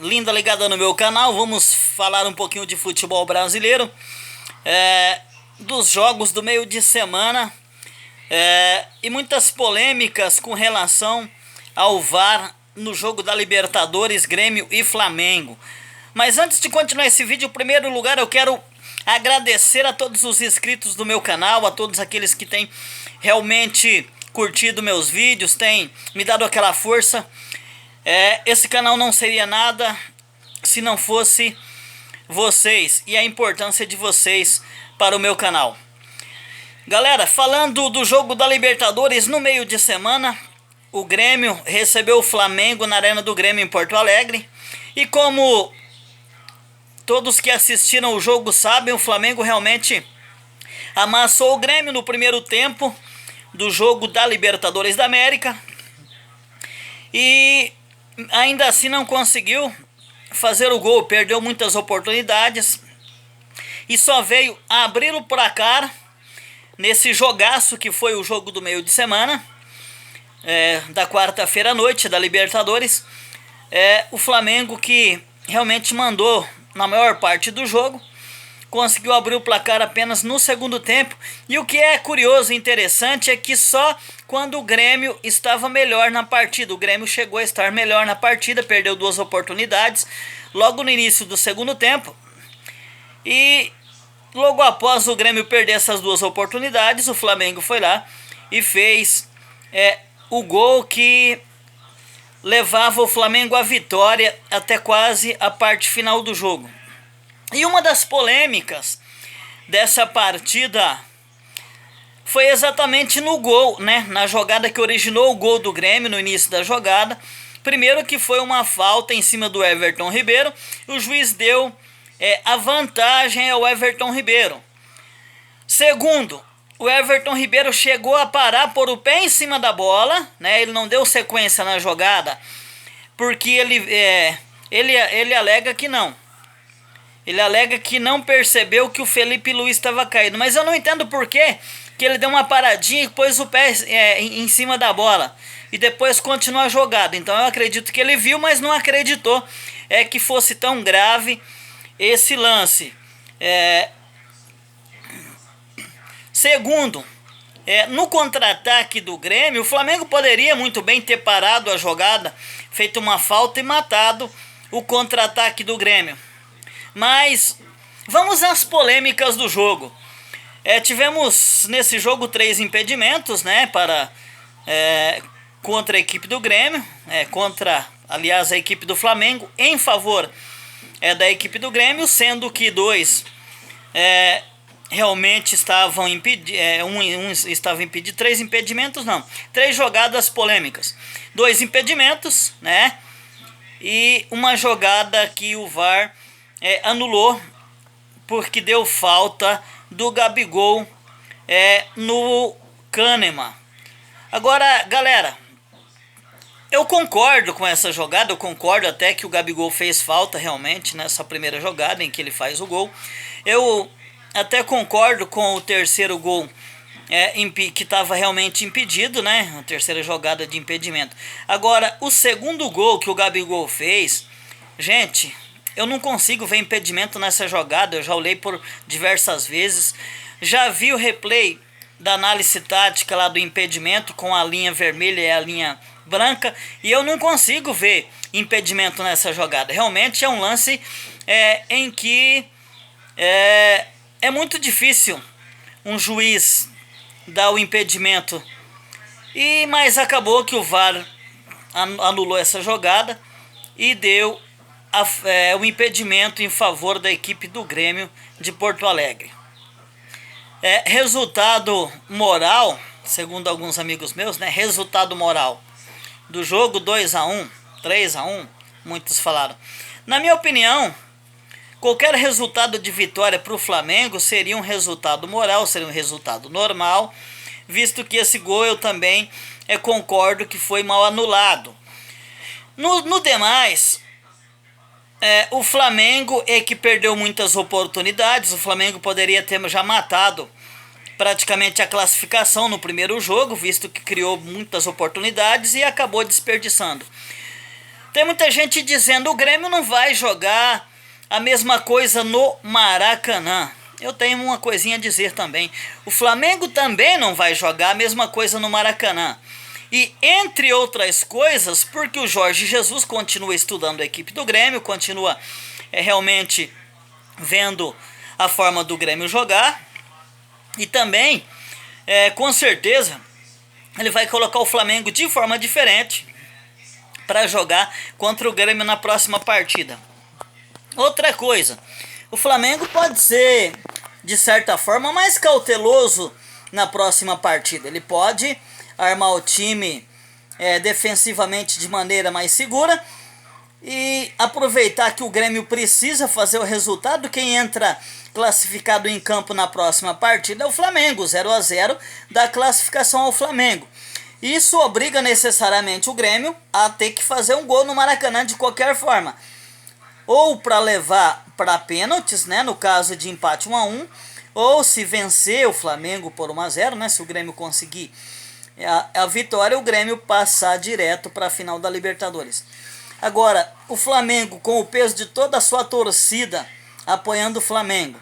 Linda ligada no meu canal, vamos falar um pouquinho de futebol brasileiro, dos jogos do meio de semana, e muitas polêmicas com relação ao VAR no jogo da Libertadores, Grêmio e Flamengo. Mas antes de continuar esse vídeo, em primeiro lugar eu quero agradecer a todos os inscritos do meu canal, a todos aqueles que têm realmente curtido meus vídeos, têm me dado aquela força. Esse canal não seria nada se não fosse vocês e a importância de vocês para o meu canal. Galera, falando do jogo da Libertadores no meio de semana, o Grêmio recebeu o Flamengo na Arena do Grêmio em Porto Alegre. E como todos que assistiram o jogo sabem, o Flamengo realmente amassou o Grêmio no primeiro tempo do jogo da Libertadores da América. E ainda assim não conseguiu fazer o gol, perdeu muitas oportunidades e só veio abrir o placar nesse jogaço que foi o jogo do meio de semana, da quarta-feira à noite da Libertadores. O Flamengo, que realmente mandou na maior parte do jogo, conseguiu abrir o placar apenas no segundo tempo. E o que é curioso e interessante é que só quando o Grêmio estava melhor na partida, o Grêmio chegou a estar melhor na partida, perdeu duas oportunidades logo no início do segundo tempo. E logo após o Grêmio perder essas duas oportunidades, o Flamengo foi lá e fez o gol que levava o Flamengo à vitória até quase a parte final do jogo. E uma das polêmicas dessa partida foi exatamente no gol, né? Na jogada que originou o gol do Grêmio, no início da jogada. Primeiro, que foi uma falta em cima do Everton Ribeiro. O juiz deu a vantagem ao Everton Ribeiro. Segundo, o Everton Ribeiro chegou a parar, pôr o pé em cima da bola, né? Ele não deu sequência na jogada, porque ele alega que não. Ele alega que não percebeu que o Felipe Luiz estava caído. Mas eu não entendo por que ele deu uma paradinha e pôs o pé em cima da bola. E depois continua a jogada. Então eu acredito que ele viu, mas não acreditou que fosse tão grave esse lance. Segundo, no contra-ataque do Grêmio, o Flamengo poderia muito bem ter parado a jogada, feito uma falta e matado o contra-ataque do Grêmio. Mas vamos às polêmicas do jogo. Tivemos nesse jogo 3 impedimentos, né, contra a equipe do Grêmio, aliás, a equipe do Flamengo, em favor da equipe do Grêmio, sendo que 2 realmente estavam impedidos, um estava impedido, 3 impedimentos não, 3 jogadas polêmicas, 2 impedimentos, né, e uma jogada que o VAR anulou porque deu falta do Gabigol no Kahneman. Agora, galera, eu concordo com essa jogada, eu concordo até que o Gabigol fez falta realmente nessa primeira jogada em que ele faz o gol. Eu até concordo com o terceiro gol que estava realmente impedido, né? A terceira jogada de impedimento. Agora, o segundo gol que o Gabigol fez, gente, eu não consigo ver impedimento nessa jogada. Eu já olhei por diversas vezes. Já vi o replay da análise tática lá do impedimento com a linha vermelha e a linha branca. E eu não consigo ver impedimento nessa jogada. Realmente é um lance em que é muito difícil um juiz dar o impedimento. Mas acabou que o VAR anulou essa jogada e deu o impedimento em favor da equipe do Grêmio de Porto Alegre. Resultado moral, segundo alguns amigos meus, né? Resultado moral do jogo: 2-1, 3-1, muitos falaram. Na minha opinião, qualquer resultado de vitória para o Flamengo seria um resultado moral, seria um resultado normal, visto que esse gol eu também concordo que foi mal anulado. No demais, o Flamengo que perdeu muitas oportunidades. O Flamengo poderia ter já matado praticamente a classificação no primeiro jogo, visto que criou muitas oportunidades e acabou desperdiçando. Tem muita gente dizendo o Grêmio não vai jogar a mesma coisa no Maracanã. Eu tenho uma coisinha a dizer também. O Flamengo também não vai jogar a mesma coisa no Maracanã. E entre outras coisas, porque o Jorge Jesus continua estudando a equipe do Grêmio, continua realmente vendo a forma do Grêmio jogar. E também, com certeza, ele vai colocar o Flamengo de forma diferente para jogar contra o Grêmio na próxima partida. Outra coisa, o Flamengo pode ser, de certa forma, mais cauteloso na próxima partida. Ele pode armar o time defensivamente de maneira mais segura e aproveitar que o Grêmio precisa fazer o resultado. Quem entra classificado em campo na próxima partida é o Flamengo, 0-0 da classificação ao Flamengo. Isso obriga necessariamente o Grêmio a ter que fazer um gol no Maracanã de qualquer forma. Ou para levar para pênaltis, né, no caso de empate 1-1, ou se vencer o Flamengo por 1-0, né, se o Grêmio conseguir a vitória, o Grêmio passar direto para a final da Libertadores. Agora, o Flamengo, com o peso de toda a sua torcida apoiando o Flamengo,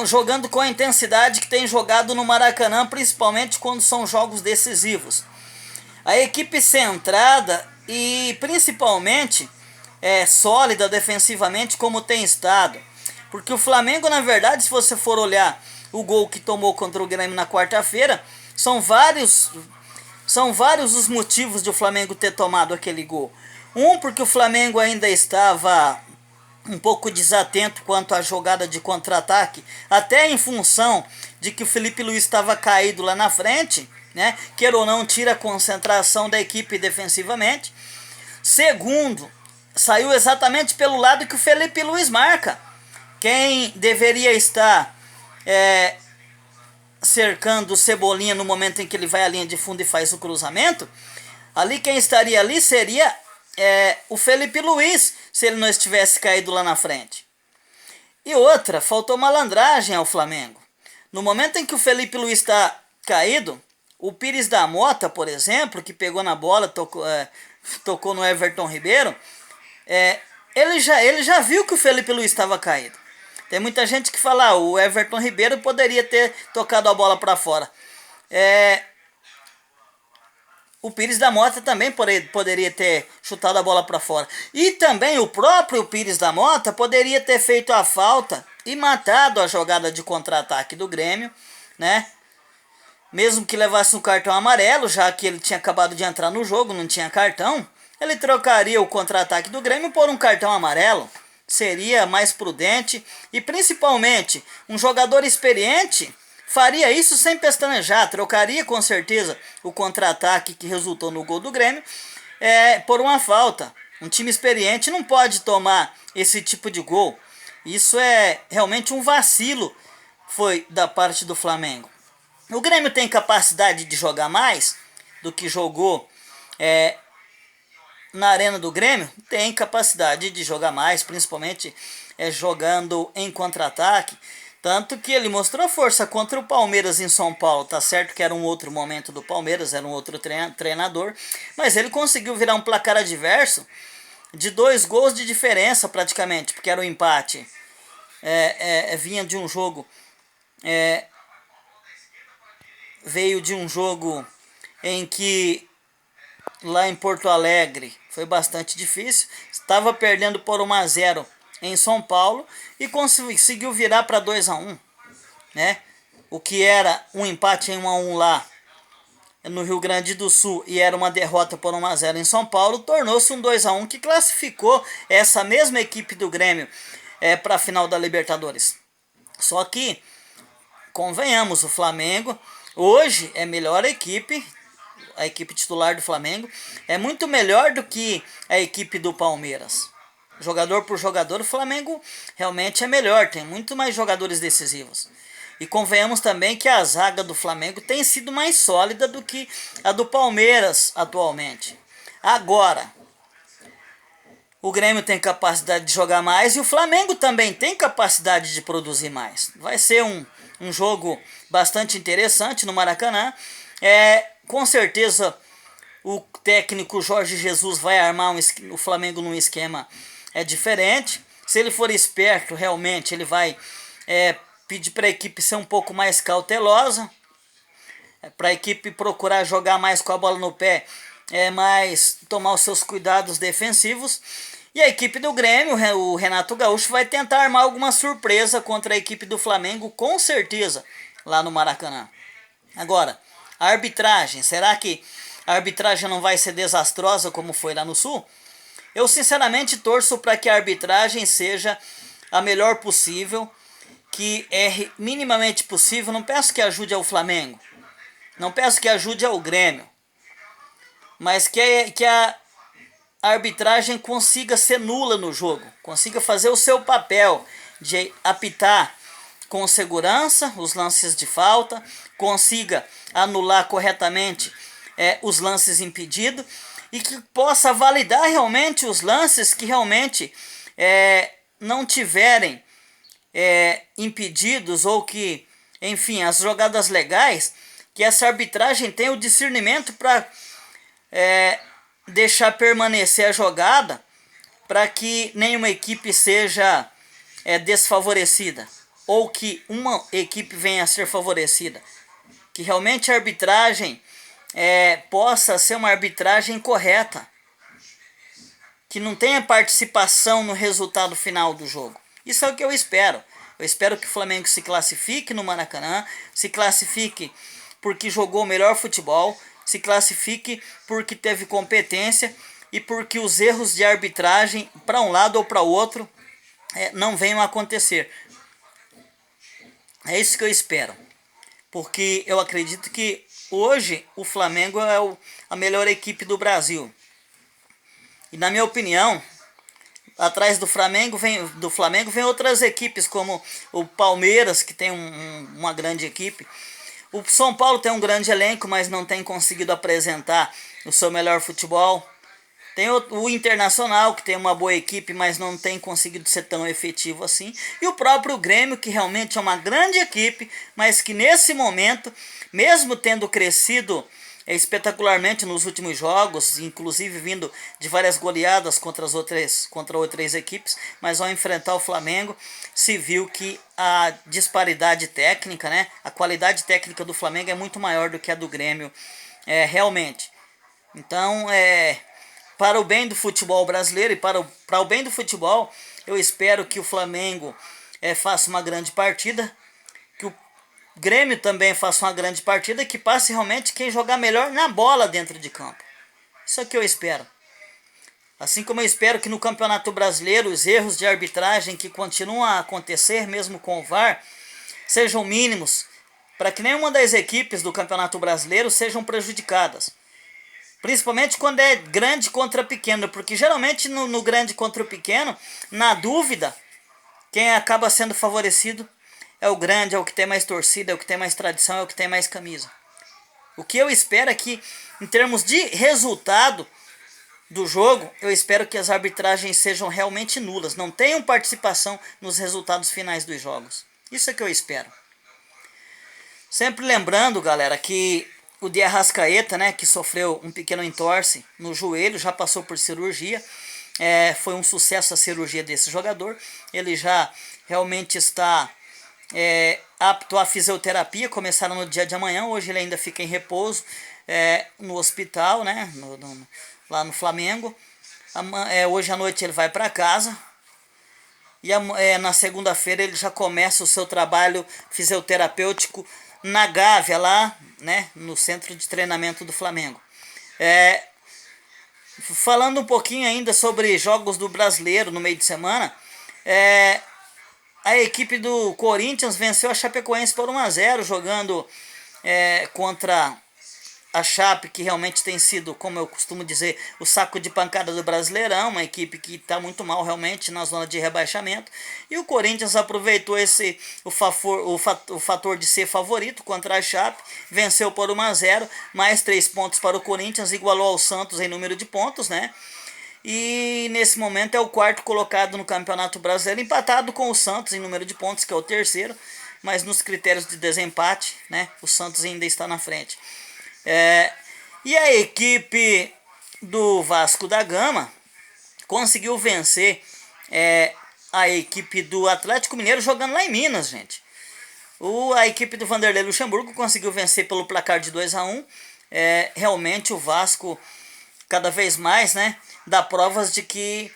jogando com a intensidade que tem jogado no Maracanã, principalmente quando são jogos decisivos. A equipe centrada e principalmente sólida defensivamente como tem estado. Porque o Flamengo, na verdade, se você for olhar o gol que tomou contra o Grêmio na quarta-feira, são vários os motivos de o Flamengo ter tomado aquele gol. Porque o Flamengo ainda estava um pouco desatento quanto à jogada de contra-ataque, até em função de que o Felipe Luiz estava caído lá na frente, né? Queira ou não, tira a concentração da equipe defensivamente. Segundo, saiu exatamente pelo lado que o Felipe Luiz marca. Quem deveria estar cercando o Cebolinha no momento em que ele vai à linha de fundo e faz o cruzamento, ali quem estaria ali seria o Felipe Luiz, se ele não estivesse caído lá na frente. E outra, faltou malandragem ao Flamengo. No momento em que o Felipe Luiz está caído, o Pires da Mota, por exemplo, que pegou na bola, tocou no Everton Ribeiro, ele já viu que o Felipe Luiz estava caído. Tem muita gente que fala, o Everton Ribeiro poderia ter tocado a bola para fora. O Pires da Mota também poderia ter chutado a bola para fora. E também o próprio Pires da Mota poderia ter feito a falta e matado a jogada de contra-ataque do Grêmio, né? Mesmo que levasse um cartão amarelo, já que ele tinha acabado de entrar no jogo, não tinha cartão, ele trocaria o contra-ataque do Grêmio por um cartão amarelo. Seria mais prudente e principalmente um jogador experiente faria isso sem pestanejar, trocaria com certeza o contra-ataque que resultou no gol do Grêmio por uma falta. Um time experiente não pode tomar esse tipo de gol. Isso é realmente um vacilo, foi da parte do Flamengo. O Grêmio tem capacidade de jogar mais do que jogou na arena do Grêmio? Tem capacidade de jogar mais, principalmente jogando em contra-ataque. Tanto que ele mostrou força contra o Palmeiras em São Paulo. Tá certo que era um outro momento do Palmeiras, era um outro treinador. Mas ele conseguiu virar um placar adverso de 2 gols de diferença praticamente. Porque era um empate. Vinha de um jogo... veio de um jogo em que lá em Porto Alegre foi bastante difícil. Estava perdendo por 1-0 em São Paulo e conseguiu virar para 2-1, né? O que era um empate em 1-1 lá no Rio Grande do Sul e era uma derrota por 1-0 em São Paulo, tornou-se um 2-1 que classificou essa mesma equipe do Grêmio para a final da Libertadores. Só que, convenhamos, o Flamengo hoje é melhor equipe. A equipe titular do Flamengo é muito melhor do que a equipe do Palmeiras. Jogador por jogador, o Flamengo realmente é melhor, tem muito mais jogadores decisivos. E convenhamos também que a zaga do Flamengo tem sido mais sólida do que a do Palmeiras atualmente. Agora, o Grêmio tem capacidade de jogar mais e o Flamengo também tem capacidade de produzir mais. Vai ser um jogo bastante interessante no Maracanã. Com certeza o técnico Jorge Jesus vai armar o Flamengo num esquema diferente. Se ele for esperto, realmente ele vai pedir para a equipe ser um pouco mais cautelosa, para a equipe procurar jogar mais com a bola no pé, mas tomar os seus cuidados defensivos. E a equipe do Grêmio, o Renato Gaúcho, vai tentar armar alguma surpresa contra a equipe do Flamengo, com certeza, lá no Maracanã. Agora, a arbitragem, será que a arbitragem não vai ser desastrosa como foi lá no Sul? Eu sinceramente torço para que a arbitragem seja a melhor possível, que erre minimamente possível. Não peço que ajude ao Flamengo, não peço que ajude ao Grêmio, mas que a arbitragem consiga ser nula no jogo, consiga fazer o seu papel de apitar com segurança os lances de falta, consiga anular corretamente os lances impedidos e que possa validar realmente os lances que realmente não tiverem impedidos, ou que, enfim, as jogadas legais, que essa arbitragem tenha o discernimento para deixar permanecer a jogada, para que nenhuma equipe seja desfavorecida, ou que uma equipe venha a ser favorecida. Que realmente a arbitragem possa ser uma arbitragem correta, que não tenha participação no resultado final do jogo. Isso é o que eu espero. Eu espero que o Flamengo se classifique no Maracanã, se classifique porque jogou o melhor futebol, se classifique porque teve competência e porque os erros de arbitragem para um lado ou para o outro não venham a acontecer. É isso que eu espero, porque eu acredito que hoje o Flamengo é a melhor equipe do Brasil. E na minha opinião, atrás do Flamengo vem outras equipes, como o Palmeiras, que tem uma grande equipe. O São Paulo tem um grande elenco, mas não tem conseguido apresentar o seu melhor futebol. Tem o Internacional, que tem uma boa equipe, mas não tem conseguido ser tão efetivo assim. E o próprio Grêmio, que realmente é uma grande equipe, mas que nesse momento, mesmo tendo crescido espetacularmente nos últimos jogos, inclusive vindo de várias goleadas contra outras equipes, mas ao enfrentar o Flamengo, se viu que a disparidade técnica, né, a qualidade técnica do Flamengo é muito maior do que a do Grêmio, realmente. Então, para o bem do futebol brasileiro e para o bem do futebol, eu espero que o Flamengo faça uma grande partida, que o Grêmio também faça uma grande partida e que passe realmente quem jogar melhor na bola dentro de campo. Isso é o que eu espero. Assim como eu espero que no Campeonato Brasileiro os erros de arbitragem que continuam a acontecer, mesmo com o VAR, sejam mínimos, para que nenhuma das equipes do Campeonato Brasileiro sejam prejudicadas. Principalmente quando é grande contra pequeno, porque geralmente no grande contra o pequeno, na dúvida, quem acaba sendo favorecido é o grande, é o que tem mais torcida, é o que tem mais tradição, é o que tem mais camisa. O que eu espero é que, em termos de resultado do jogo, eu espero que as arbitragens sejam realmente nulas, não tenham participação nos resultados finais dos jogos. Isso é que eu espero. Sempre lembrando, galera, que o de Arrascaeta, né, que sofreu um pequeno entorse no joelho, já passou por cirurgia. Foi um sucesso a cirurgia desse jogador. Ele já realmente está apto à fisioterapia. Começaram no dia de amanhã. Hoje ele ainda fica em repouso no hospital, né, lá no Flamengo. Hoje à noite ele vai para casa. E na segunda-feira ele já começa o seu trabalho fisioterapêutico na Gávea, lá, né, no centro de treinamento do Flamengo. Falando um pouquinho ainda sobre jogos do Brasileiro no meio de semana, a equipe do Corinthians venceu a Chapecoense por 1-0, jogando contra a Chape, que realmente tem sido, como eu costumo dizer, o saco de pancada do Brasileirão, uma equipe que está muito mal realmente na zona de rebaixamento. E o Corinthians aproveitou o fator de ser favorito contra a Chape, venceu por 1-0, mais 3 pontos para o Corinthians, igualou ao Santos em número de pontos, né? E nesse momento é o quarto colocado no Campeonato Brasileiro, empatado com o Santos em número de pontos, que é o terceiro, mas nos critérios de desempate, né, o Santos ainda está na frente. E a equipe do Vasco da Gama conseguiu vencer a equipe do Atlético Mineiro jogando lá em Minas, gente. A equipe do Vanderlei Luxemburgo conseguiu vencer pelo placar de 2-1. Realmente o Vasco cada vez mais, né, dá provas de que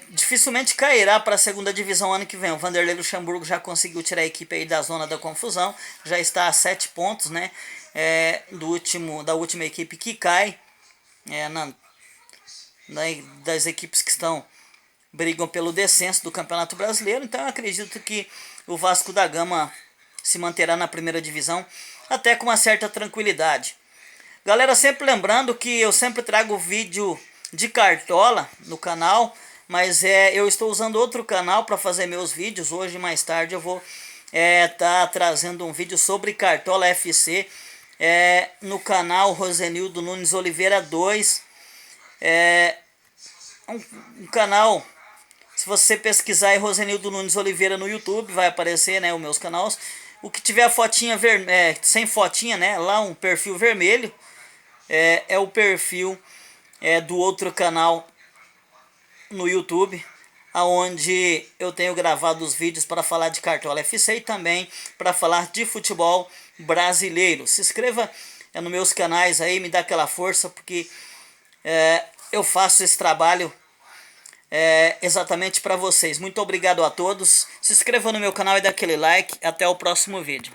dificilmente cairá para a segunda divisão ano que vem. O Vanderlei Luxemburgo já conseguiu tirar a equipe aí da zona da confusão, já está a 7 pontos, né, da última equipe que cai, das equipes que brigam pelo descenso do Campeonato Brasileiro. Então eu acredito que o Vasco da Gama se manterá na primeira divisão até com uma certa tranquilidade. Galera, sempre lembrando que eu sempre trago vídeo de Cartola no canal, mas eu estou usando outro canal para fazer meus vídeos. Hoje mais tarde eu vou tá trazendo um vídeo sobre Cartola FC no canal Rosenildo Nunes Oliveira 2. Um canal, se você pesquisar aí Rosenildo Nunes Oliveira no YouTube, vai aparecer, né, os meus canais. O que tiver a fotinha sem fotinha, né, lá um perfil vermelho, é o perfil do outro canal no YouTube, aonde eu tenho gravado os vídeos para falar de Cartola FC e também para falar de futebol brasileiro. Se inscreva nos meus canais aí, me dá aquela força, porque eu faço esse trabalho exatamente para vocês. Muito obrigado a todos. Se inscreva no meu canal e dá aquele like. Até o próximo vídeo.